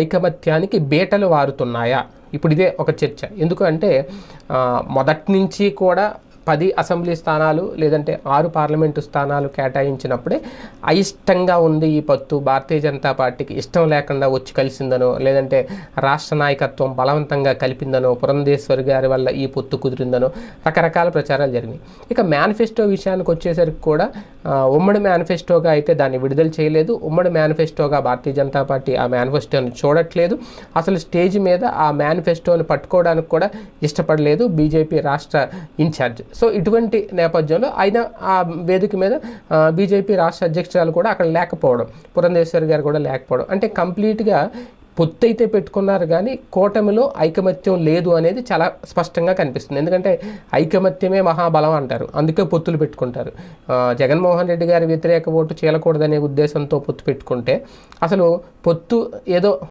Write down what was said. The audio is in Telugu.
ఐకమత్యానికి బీటలు వారుతున్నాయా? ఇప్పుడు ఇదే ఒక చర్చ. ఎందుకు అంటే మొదటి నుంచి కూడా 10 అసెంబ్లీ స్థానాలు లేదంటే 6 పార్లమెంటు స్థానాలు కేటాయించినప్పుడే అయిష్టంగా ఉంది ఈ పొత్తు, భారతీయ జనతా పార్టీకి ఇష్టం లేకుండా వచ్చి కలిసిందనో లేదంటే రాష్ట్ర నాయకత్వం బలవంతంగా కలిపిందనో పురంధేశ్వరి గారి వల్ల ఈ పొత్తు కుదిరిందనో రకరకాల ప్రచారాలు జరిగినాయి. ఇక మేనిఫెస్టో విషయానికి వచ్చేసరికి కూడా ఉమ్మడి మేనిఫెస్టోగా అయితే దాన్ని విడుదల చేయలేదు. ఉమ్మడి మేనిఫెస్టోగా భారతీయ జనతా పార్టీ ఆ మేనిఫెస్టోని చూడట్లేదు. అసలు స్టేజ్ మీద ఆ మేనిఫెస్టోని పట్టుకోవడానికి కూడా ఇష్టపడలేదు బీజేపీ రాష్ట్ర ఇన్ఛార్జ్. సో ఇటువంటి నేపథ్యంలో ఆయన ఆ వేదిక మీద బీజేపీ రాష్ట్ర అధ్యక్షురాలు కూడా అక్కడ లేకపోవడం, పురంధేశ్వరి గారు కూడా లేకపోవడం, అంటే కంప్లీట్గా పొత్తు అయితే పెట్టుకున్నారు కానీ కూటమిలో ఐకమత్యం లేదు అనేది చాలా స్పష్టంగా కనిపిస్తుంది. ఎందుకంటే ఐకమత్యమే మహాబలం అంటారు, అందుకే పొత్తులు పెట్టుకుంటారు. జగన్మోహన్ రెడ్డి గారి వ్యతిరేక ఓటు చీలకూడదనే ఉద్దేశంతో పొత్తు పెట్టుకుంటే అసలు పొత్తు ఏదో